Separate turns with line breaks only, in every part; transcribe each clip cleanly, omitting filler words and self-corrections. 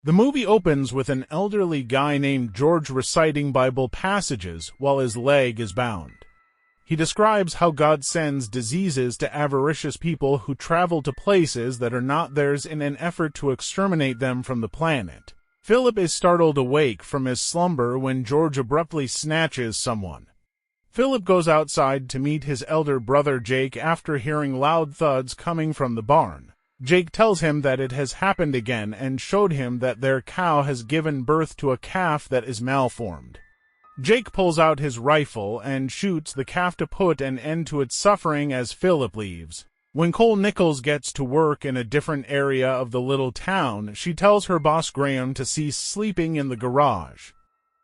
The movie opens with an elderly guy named George reciting Bible passages while his leg is bound. He describes how God sends diseases to avaricious people who travel to places that are not theirs in an effort to exterminate them from the planet. Philip is startled awake from his slumber when George abruptly snatches someone. Philip goes outside to meet his elder brother Jake after hearing loud thuds coming from the barn. Jake tells him that it has happened again and showed him that their cow has given birth to a calf that is malformed. Jake pulls out his rifle and shoots the calf to put an end to its suffering as Philip leaves. When Cole Nichols gets to work in a different area of the little town, she tells her boss Graham to cease sleeping in the garage.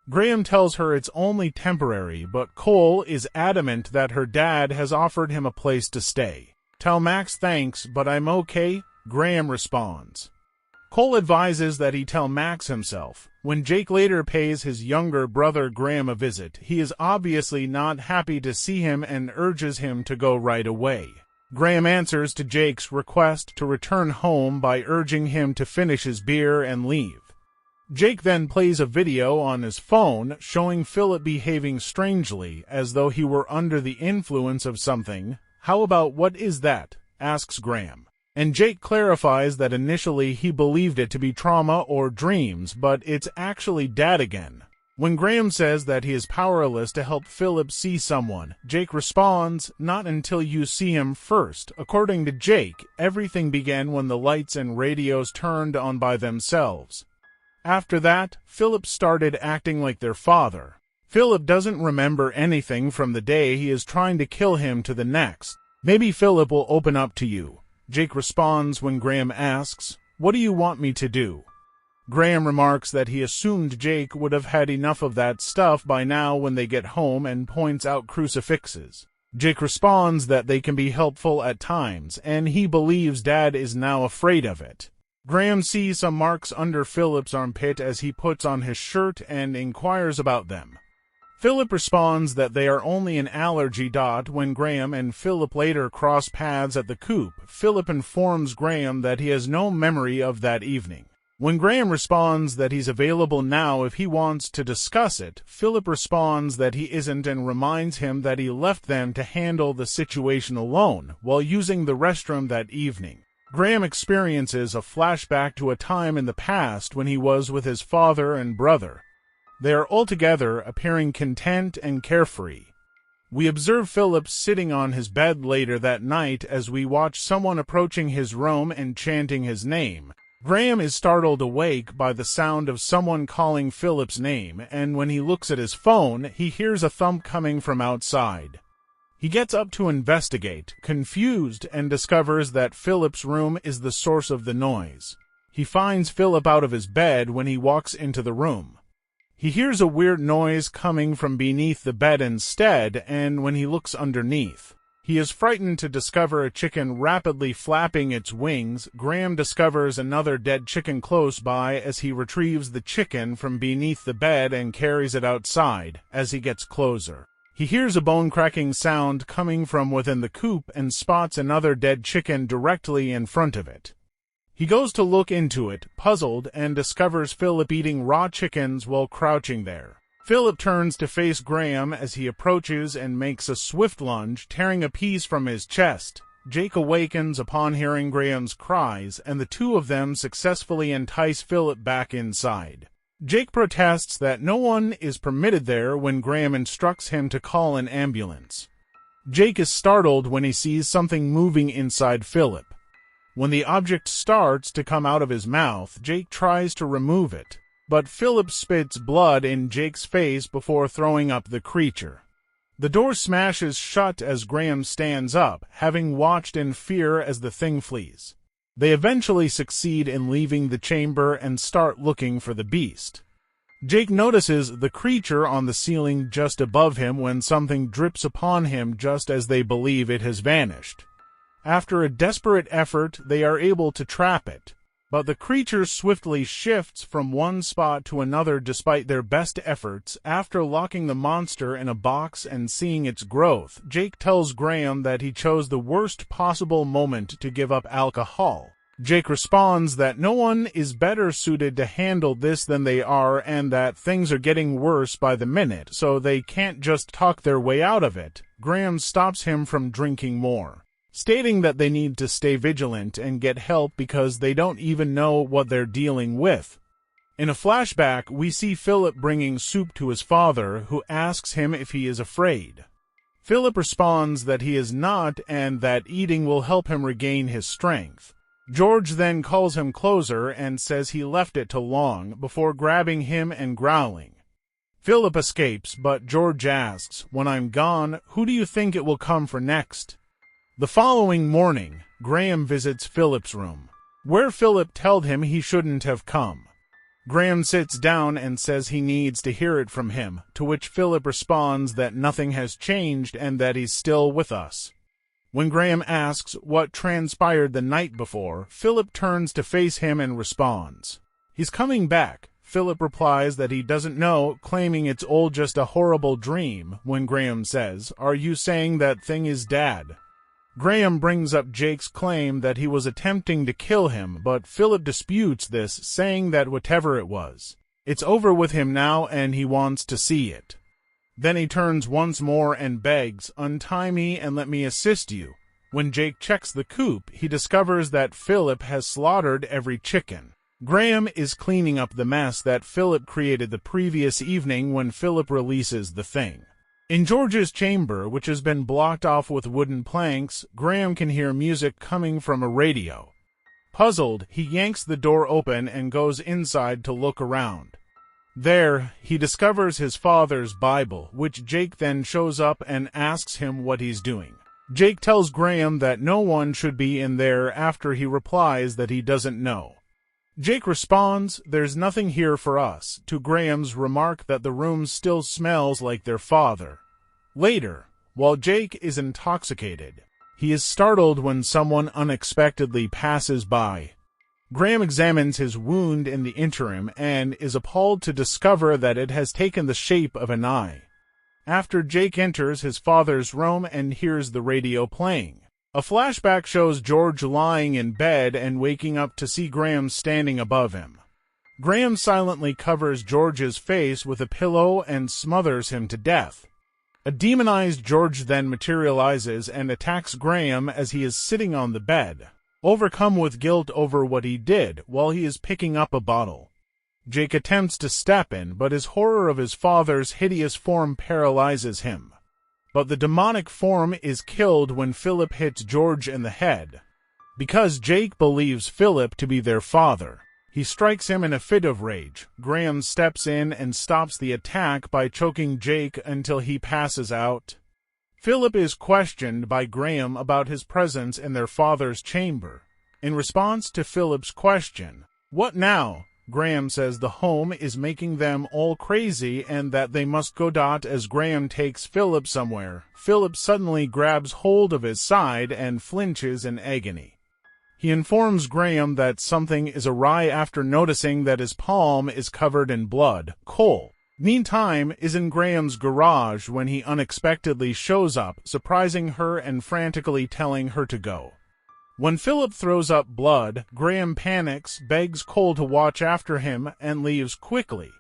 Graham tells her it's only temporary, but Cole is adamant that her dad has offered him a place to stay. "Tell Max thanks, but I'm okay," Graham responds. Cole advises that he tell Max himself. When Jake later pays his younger brother Graham a visit, he is obviously not happy to see him and urges him to go right away. Graham answers to Jake's request to return home by urging him to finish his beer and leave. Jake then plays a video on his phone showing Philip behaving strangely, as though he were under the influence of something. "How about what is that?" asks Graham. And Jake clarifies that initially he believed it to be trauma or dreams, but it's actually Dad again. When Graham says that he is powerless to help Philip see someone, Jake responds, "Not until you see him first." According to Jake, everything began when the lights and radios turned on by themselves. After that, Philip started acting like their father. Philip doesn't remember anything from the day he is trying to kill him to the next. "Maybe Philip will open up to you," Jake responds when Graham asks, "What do you want me to do?" Graham remarks that he assumed Jake would have had enough of that stuff by now when they get home and points out crucifixes. Jake responds that they can be helpful at times, and he believes Dad is now afraid of it. Graham sees some marks under Philip's armpit as he puts on his shirt and inquires about them. Philip responds that they are only an allergy dot. When Graham and Philip later cross paths at the coop, Philip informs Graham that he has no memory of that evening. When Graham responds that he's available now if he wants to discuss it, Philip responds that he isn't and reminds him that he left them to handle the situation alone while using the restroom that evening. Graham experiences a flashback to a time in the past when he was with his father and brother. They are all together, appearing content and carefree. We observe Philip sitting on his bed later that night as we watch someone approaching his room and chanting his name. Graham is startled awake by the sound of someone calling Philip's name, and when he looks at his phone, he hears a thump coming from outside. He gets up to investigate, confused, and discovers that Philip's room is the source of the noise. He finds Philip out of his bed when he walks into the room. He hears a weird noise coming from beneath the bed instead, and when he looks underneath, he is frightened to discover a chicken rapidly flapping its wings. Graham discovers another dead chicken close by as he retrieves the chicken from beneath the bed and carries it outside. As he gets closer, he hears a bone-cracking sound coming from within the coop and spots another dead chicken directly in front of it. He goes to look into it, puzzled, and discovers Philip eating raw chickens while crouching there. Philip turns to face Graham as he approaches and makes a swift lunge, tearing a piece from his chest. Jake awakens upon hearing Graham's cries, and the two of them successfully entice Philip back inside. Jake protests that no one is permitted there when Graham instructs him to call an ambulance. Jake is startled when he sees something moving inside Philip. When the object starts to come out of his mouth, Jake tries to remove it, but Philip spits blood in Jake's face before throwing up the creature. The door smashes shut as Graham stands up, having watched in fear as the thing flees. They eventually succeed in leaving the chamber and start looking for the beast. Jake notices the creature on the ceiling just above him when something drips upon him just as they believe it has vanished. After a desperate effort, they are able to trap it, but the creature swiftly shifts from one spot to another despite their best efforts. After locking the monster in a box and seeing its growth, Jake tells Graham that he chose the worst possible moment to give up alcohol. Jake responds that no one is better suited to handle this than they are and that things are getting worse by the minute, so they can't just talk their way out of it. Graham stops him from drinking more, stating that they need to stay vigilant and get help because they don't even know what they're dealing with. In a flashback, we see Phillip bringing soup to his father, who asks him if he is afraid. Phillip responds that he is not and that eating will help him regain his strength. George then calls him closer and says he left it too long, before grabbing him and growling. Phillip escapes, but George asks, "When I'm gone, who do you think it will come for next?" The following morning, Graham visits Phillip's room, where Phillip told him he shouldn't have come. Graham sits down and says he needs to hear it from him, to which Phillip responds that nothing has changed and that he's still with us. When Graham asks what transpired the night before, Phillip turns to face him and responds, "He's coming back." Phillip replies that he doesn't know, claiming it's all just a horrible dream, when Graham says, "Are you saying that thing is Dad?" Graham brings up Jake's claim that he was attempting to kill him, but Phillip disputes this, saying that whatever it was, it's over with him now and he wants to see it. Then he turns once more and begs, "Untie me and let me assist you." When Jake checks the coop, he discovers that Phillip has slaughtered every chicken. Graham is cleaning up the mess that Phillip created the previous evening when Phillip releases the thing. In George's chamber, which has been blocked off with wooden planks, Graham can hear music coming from a radio. Puzzled, he yanks the door open and goes inside to look around. There, he discovers his father's Bible, which Jake then shows up and asks him what he's doing. Jake tells Graham that no one should be in there after he replies that he doesn't know. Jake responds, "There's nothing here for us," to Graham's remark that the room still smells like their father. Later, while Jake is intoxicated, he is startled when someone unexpectedly passes by. Graham examines his wound in the interim and is appalled to discover that it has taken the shape of an eye. After Jake enters his father's room and hears the radio playing, a flashback shows George lying in bed and waking up to see Graham standing above him. Graham silently covers George's face with a pillow and smothers him to death. A demonized George then materializes and attacks Graham as he is sitting on the bed, overcome with guilt over what he did, while he is picking up a bottle. Jake attempts to step in, but his horror of his father's hideous form paralyzes him. But the demonic form is killed when Phillip hits George in the head. Because Jake believes Phillip to be their father, he strikes him in a fit of rage. Graham steps in and stops the attack by choking Jake until he passes out. Phillip is questioned by Graham about his presence in their father's chamber. In response to Phillip's question, "What now?" Graham says the home is making them all crazy and that they must go. As Graham takes Phillip somewhere, Phillip suddenly grabs hold of his side and flinches in agony. He informs Graham that something is awry after noticing that his palm is covered in blood. Cole, meantime, is in Graham's garage when he unexpectedly shows up, surprising her and frantically telling her to go. When Phillip throws up blood, Graham panics, begs Cole to watch after him, and leaves quickly.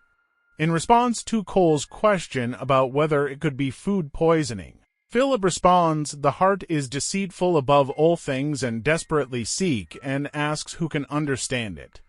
In response to Cole's question about whether it could be food poisoning, Phillip responds, "The heart is deceitful above all things and desperately sick," and asks who can understand it.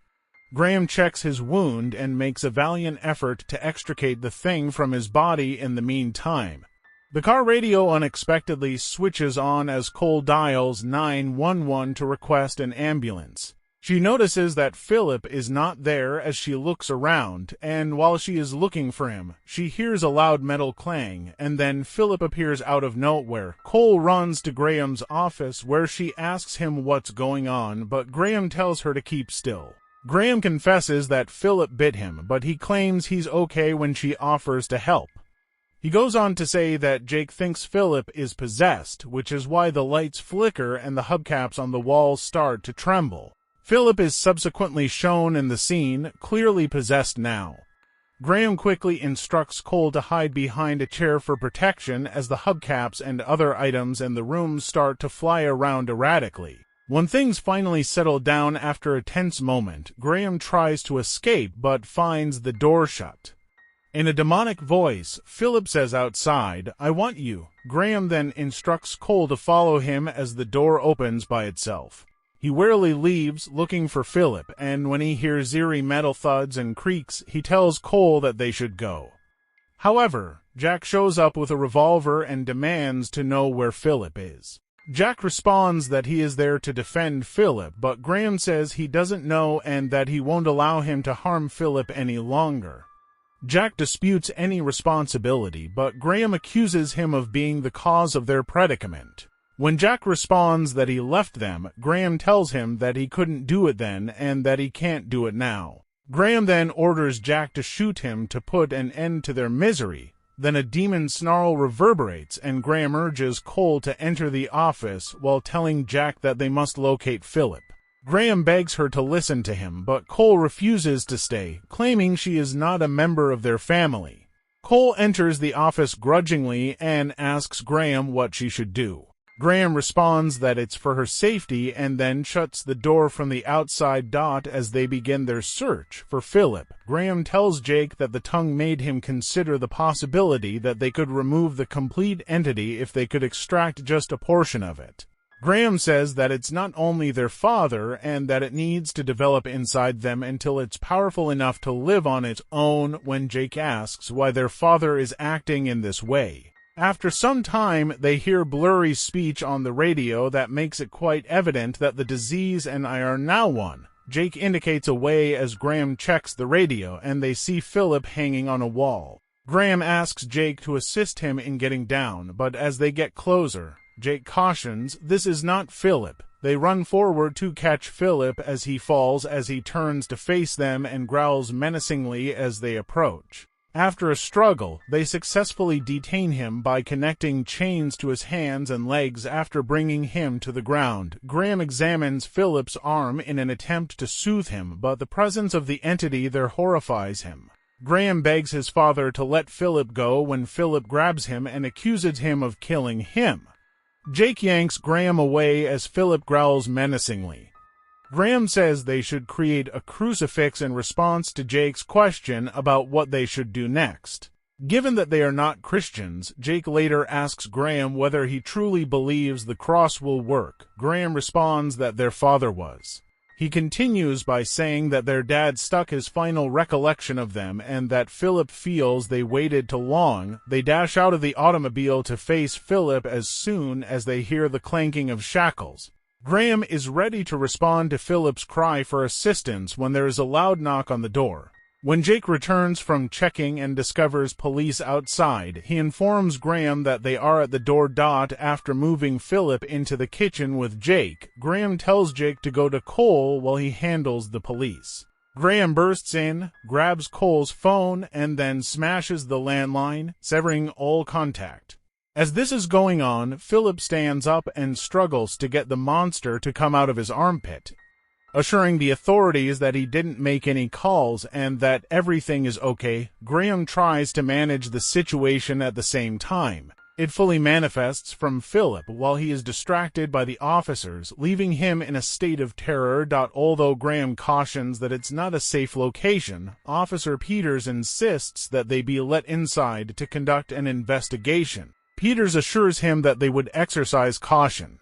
Graham checks his wound and makes a valiant effort to extricate the thing from his body in the meantime. The car radio unexpectedly switches on as Cole dials 911 to request an ambulance. She notices that Phillip is not there as she looks around, and while she is looking for him, she hears a loud metal clang, and then Phillip appears out of nowhere. Cole runs to Graham's office where she asks him what's going on, but Graham tells her to keep still. Graham confesses that Phillip bit him, but he claims he's okay when she offers to help. He goes on to say that Jake thinks Phillip is possessed, which is why the lights flicker and the hubcaps on the walls start to tremble. Phillip is subsequently shown in the scene, clearly possessed now. Graham quickly instructs Cole to hide behind a chair for protection as the hubcaps and other items in the room start to fly around erratically. When things finally settle down after a tense moment, Graham tries to escape but finds the door shut. In a demonic voice, Phillip says outside, "I want you." Graham then instructs Cole to follow him as the door opens by itself. He warily leaves, looking for Phillip, and when he hears eerie metal thuds and creaks, he tells Cole that they should go. However, Jack shows up with a revolver and demands to know where Phillip is. Jack responds that he is there to defend Phillip, but Graham says he doesn't know and that he won't allow him to harm Phillip any longer. Jack disputes any responsibility, but Graham accuses him of being the cause of their predicament. When Jack responds that he left them, Graham tells him that he couldn't do it then and that he can't do it now. Graham then orders Jack to shoot him to put an end to their misery. Then a demon snarl reverberates and Graham urges Cole to enter the office while telling Jack that they must locate Phillip. Graham begs her to listen to him, but Cole refuses to stay, claiming she is not a member of their family. Cole enters the office grudgingly and asks Graham what she should do. Graham responds that it's for her safety and then shuts the door from the outside. As they begin their search for Phillip, Graham tells Jake that the tongue made him consider the possibility that they could remove the complete entity if they could extract just a portion of it. Graham says that it's not only their father and that it needs to develop inside them until it's powerful enough to live on its own. When Jake asks why their father is acting in this way, after some time they hear blurry speech on the radio that makes it quite evident that the disease and I are now one. Jake indicates a way as Graham checks the radio and they see Phillip hanging on a wall. Graham asks Jake to assist him in getting down, but as they get closer, Jake cautions, "This is not Phillip." They run forward to catch Phillip as he falls as he turns to face them and growls menacingly as they approach. After a struggle, they successfully detain him by connecting chains to his hands and legs after bringing him to the ground. Graham examines Phillip's arm in an attempt to soothe him, but the presence of the entity there horrifies him. Graham begs his father to let Phillip go when Phillip grabs him and accuses him of killing him. Jake yanks Graham away as Phillip growls menacingly. Graham says they should create a crucifix in response to Jake's question about what they should do next. Given that they are not Christians, Jake later asks Graham whether he truly believes the cross will work. Graham responds that their father was. He continues by saying that their dad stuck his final recollection of them and that Phillip feels they waited too long. They dash out of the automobile to face Phillip as soon as they hear the clanking of shackles. Graham is ready to respond to Phillip's cry for assistance when there is a loud knock on the door. When Jake returns from checking and discovers police outside, he informs Graham that they are at the door. After moving Phillip into the kitchen with Jake, Graham tells Jake to go to Cole while he handles the police. Graham bursts in, grabs Cole's phone, and then smashes the landline, severing all contact. As this is going on, Phillip stands up and struggles to get the monster to come out of his armpit, assuring the authorities that he didn't make any calls and that everything is okay. Graham tries to manage the situation at the same time. It fully manifests from Phillip while he is distracted by the officers, leaving him in a state of terror. Although Graham cautions that it's not a safe location, Officer Peters insists that they be let inside to conduct an investigation. Peters assures him that they would exercise caution.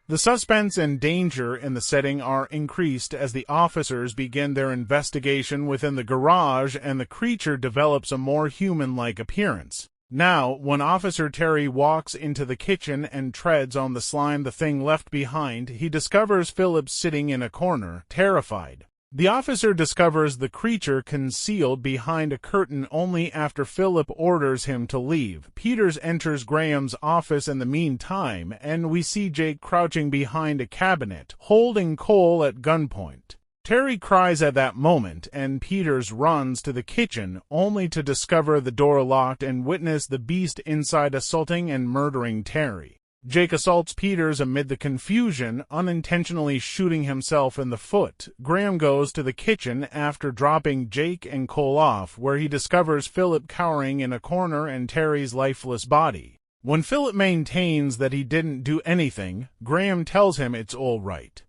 The suspense and danger in the setting are increased as the officers begin their investigation within the garage and the creature develops a more human-like appearance. Now, when Officer Terry walks into the kitchen and treads on the slime the thing left behind, he discovers Phillip sitting in a corner, terrified. The officer discovers the creature concealed behind a curtain only after Phillip orders him to leave. Peters enters Graham's office in the meantime, and we see Jake crouching behind a cabinet, holding Cole at gunpoint. Terry cries at that moment, and Peters runs to the kitchen, only to discover the door locked and witness the beast inside assaulting and murdering Terry. Jake assaults Peters amid the confusion, unintentionally shooting himself in the foot. Graham goes to the kitchen after dropping Jake and Cole off, where he discovers Phillip cowering in a corner and Terry's lifeless body. When Phillip maintains that he didn't do anything, Graham tells him it's all right.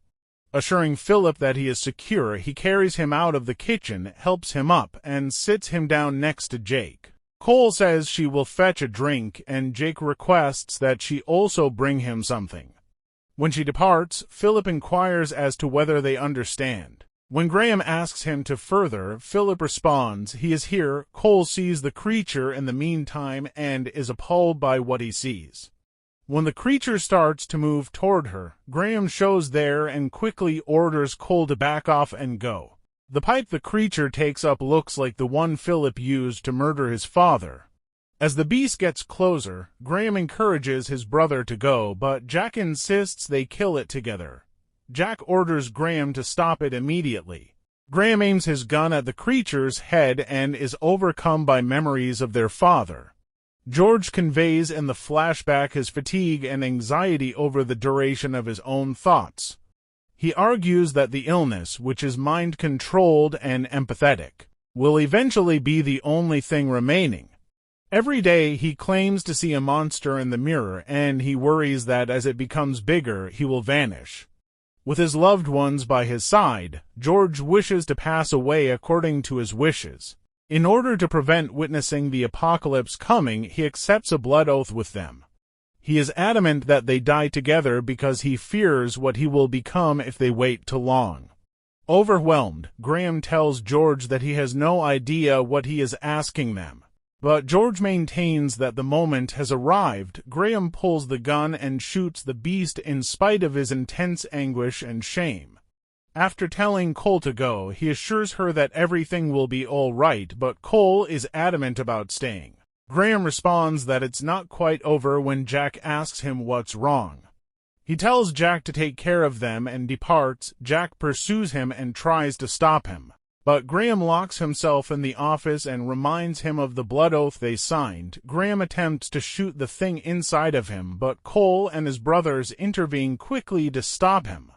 Assuring Phillip that he is secure, he carries him out of the kitchen, helps him up, and sits him down next to Jake. Cole says she will fetch a drink, and Jake requests that she also bring him something. When she departs, Phillip inquires as to whether they understand. When Graham asks him to further, Phillip responds he is here. Cole sees the creature in the meantime and is appalled by what he sees. When the creature starts to move toward her, Graham shows there and quickly orders Cole to back off and go. The pipe the creature takes up looks like the one Phillip used to murder his father. As the beast gets closer, Graham encourages his brother to go, but Jack insists they kill it together. Jack orders Graham to stop it immediately. Graham aims his gun at the creature's head and is overcome by memories of their father. George conveys in the flashback his fatigue and anxiety over the duration of his own thoughts. He argues that the illness, which is mind-controlled and empathetic, will eventually be the only thing remaining. Every day he claims to see a monster in the mirror, and he worries that as it becomes bigger, he will vanish. With his loved ones by his side, George wishes to pass away according to his wishes. In order to prevent witnessing the apocalypse coming, he accepts a blood oath with them. He is adamant that they die together because he fears what he will become if they wait too long. Overwhelmed, Graham tells George that he has no idea what he is asking them. But George maintains that the moment has arrived. Graham pulls the gun and shoots the beast in spite of his intense anguish and shame. After telling Cole to go, he assures her that everything will be all right, but Cole is adamant about staying. Graham responds that it's not quite over when Jack asks him what's wrong. He tells Jack to take care of them and departs. Jack pursues him and tries to stop him. But Graham locks himself in the office and reminds him of the blood oath they signed. Graham attempts to shoot the thing inside of him, but Cole and his brothers intervene quickly to stop him.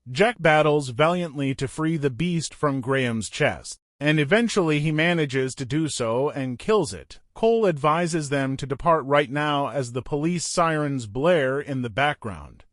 Jack battles valiantly to free the beast from Graham's chest, and eventually he manages to do so and kills it. Cole advises them to depart right now as the police sirens blare in the background.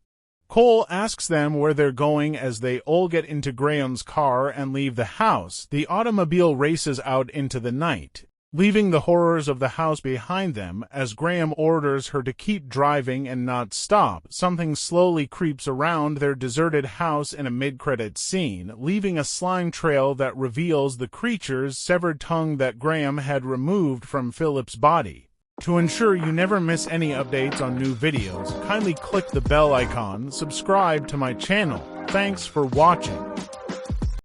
Cole asks them where they're going as they all get into Graham's car and leave the house. The automobile races out into the night, leaving the horrors of the house behind them. As Graham orders her to keep driving and not stop, something slowly creeps around their deserted house in a mid-credits scene, leaving a slime trail that reveals the creature's severed tongue that Graham had removed from Phillip's body. To ensure you never miss any updates on new videos, kindly click the bell icon, subscribe to my channel. Thanks for watching.